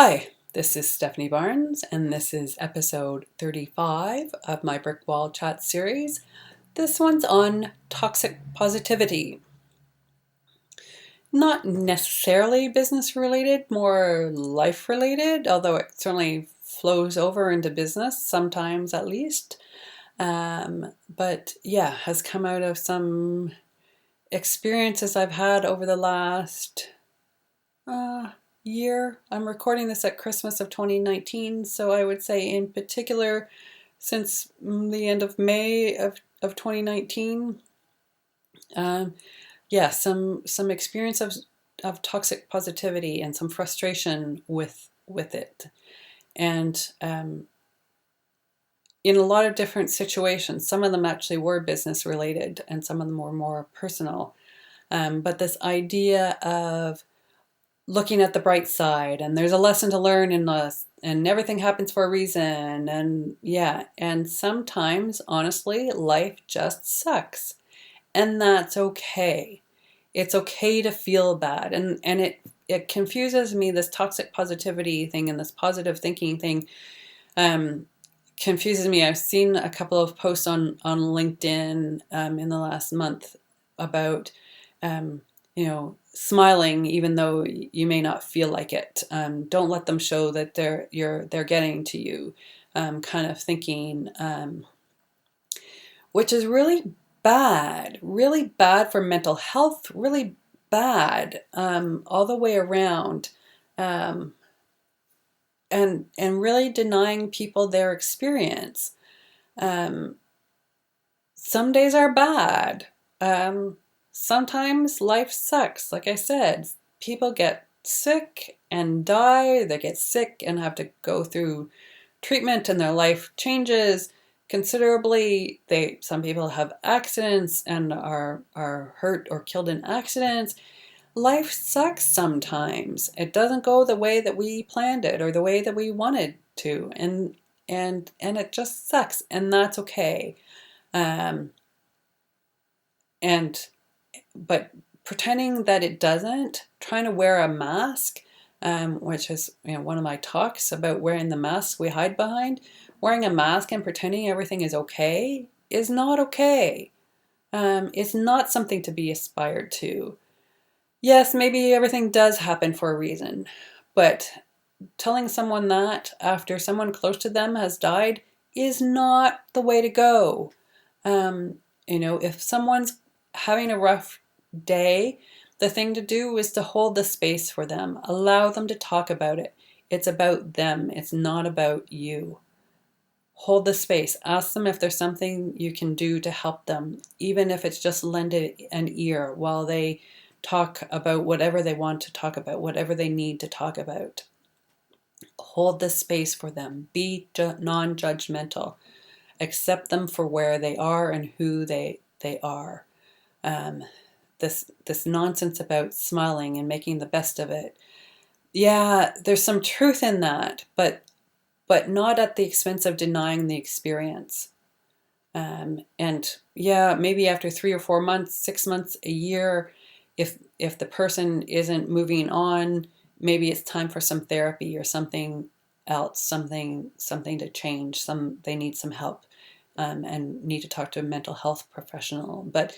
Hi, this is Stephanie Barnes, and this is episode 35 of my Brick Wall Chat series. This one's on toxic positivity. Not necessarily business related, more life related, although it certainly flows over into business, sometimes at least. But yeah, has come out of some experiences I've had over the last year. I'm recording this at Christmas of 2019, so I would say in particular since the end of May of 2019, yeah, some experience of toxic positivity and some frustration with it. And in a lot of different situations, some of them actually were business related and some of them were more personal. But this idea of looking at the bright side, and there's a lesson to learn in this, and everything happens for a reason, and yeah, and sometimes honestly life just sucks, and that's okay. It's okay to feel bad, and it confuses me, this toxic positivity thing and this positive thinking thing confuses me. I've seen a couple of posts on LinkedIn in the last month about smiling even though you may not feel like it. Don't let them show that they're getting to you, kind of thinking, which is really bad for mental health, really bad all the way around, and really denying people their experience. Some days are bad. Sometimes life sucks. Like I said, people get sick and die. They get sick and have to go through treatment, and their life changes considerably. Some people have accidents and are hurt or killed in accidents. Life sucks sometimes. It doesn't go the way that we planned it or the way that we wanted to, and it just sucks, and that's okay. Um, and but pretending that it doesn't, trying to wear a mask, which is one of my talks about wearing the mask we hide behind. Wearing a mask and pretending everything is okay is not okay. It's not something to be aspired to. Yes, maybe everything does happen for a reason, but telling someone that after someone close to them has died is not the way to go. If someone's having a rough day, the thing to do is to hold the space for them. Allow them to talk about it. It's about them. It's not about you. Hold the space. Ask them if there's something you can do to help them, even if it's just lend an ear while they talk about whatever they want to talk about, whatever they need to talk about. Hold the space for them. Be non-judgmental. Accept them for where they are and who they are. This nonsense about smiling and making the best of it. Yeah, there's some truth in that, but not at the expense of denying the experience. And yeah, maybe after 3 or 4 months, 6 months, a year, if the person isn't moving on, maybe it's time for some therapy or something else, something to change. They need some help, and need to talk to a mental health professional. But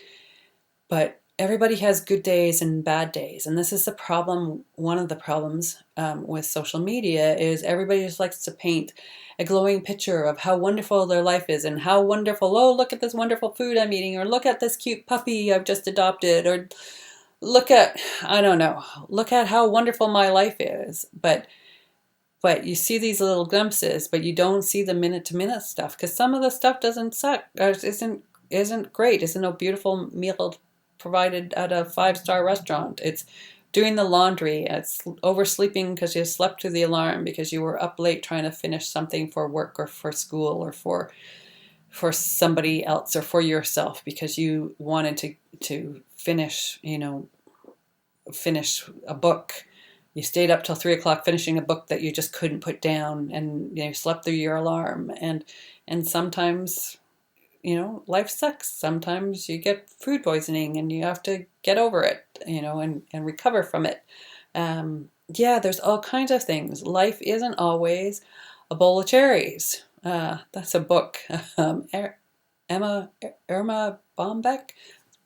everybody has good days and bad days, and this is the problem. One of the problems with social media is everybody just likes to paint a glowing picture of how wonderful their life is, and how wonderful, oh, look at this wonderful food I'm eating, or look at this cute puppy I've just adopted, or look at, I don't know, look at how wonderful my life is. But you see these little glimpses, but you don't see the minute-to-minute stuff, because some of the stuff doesn't suck, or isn't great. Isn't a beautiful meal provided at a 5-star restaurant. It's doing the laundry. It's oversleeping because you slept through the alarm because you were up late trying to finish something for work or for school or for somebody else or for yourself because you wanted to finish a book. You stayed up till 3 o'clock finishing a book that you just couldn't put down, and you slept through your alarm. And sometimes, life sucks. Sometimes you get food poisoning and you have to get over it, and recover from it. yeah, there's all kinds of things. Life isn't always a bowl of cherries. That's a book. Emma Irma Bombeck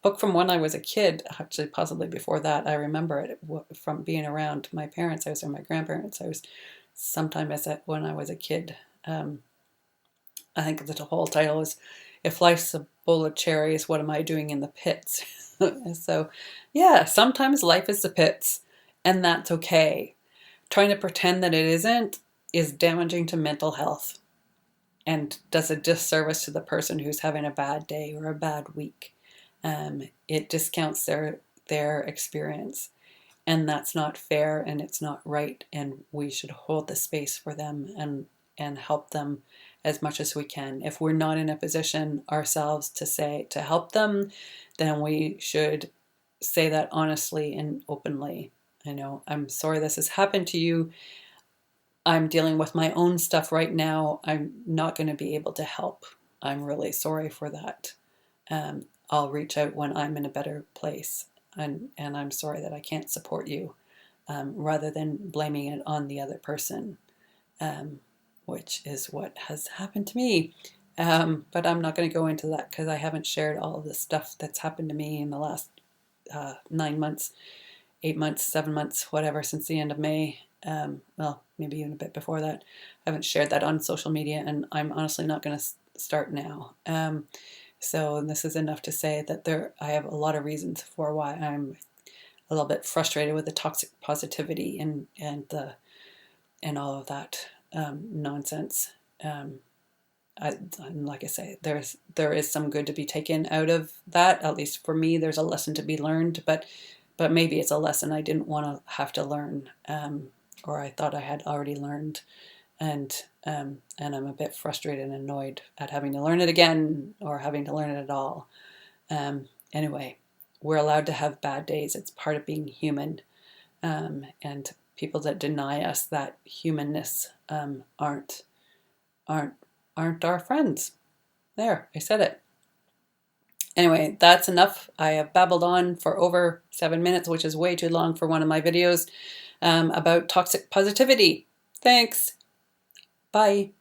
book from when I was a kid. Actually, possibly before that. I remember it from being around my parents' house or my grandparents' house. Sometime when I was a kid. I think the whole title is "If Life's a Bowl of Cherries, What Am I Doing in the Pits?" So, yeah, sometimes life is the pits, and that's okay. Trying to pretend that it isn't is damaging to mental health and does a disservice to the person who's having a bad day or a bad week. It discounts their experience, and that's not fair and it's not right. And we should hold the space for them and help them as much as we can. If we're not in a position ourselves to help them, then we should say that honestly and openly. I'm sorry this has happened to you. I'm dealing with my own stuff right now. I'm not going to be able to help. I'm really sorry for that. I'll reach out when I'm in a better place. And I'm sorry that I can't support you, rather than blaming it on the other person, um, which is what has happened to me. But I'm not going to go into that because I haven't shared all of the stuff that's happened to me in the last 9 months, 8 months, 7 months, whatever, since the end of May. Well, maybe even a bit before that. I haven't shared that on social media, and I'm honestly not going to start now. So this is enough to say that I have a lot of reasons for why I'm a little bit frustrated with the toxic positivity and all of that nonsense. Like I say, there is some good to be taken out of that. At least for me, there's a lesson to be learned, but maybe it's a lesson I didn't want to have to learn, or I thought I had already learned, and I'm a bit frustrated and annoyed at having to learn it again or having to learn it at all. Anyway, we're allowed to have bad days. It's part of being human, and people that deny us that humanness aren't aren't aren't our friends. There, I said it. Anyway, that's enough. I have babbled on for over 7 minutes, which is way too long for one of my videos about toxic positivity. Thanks. Bye.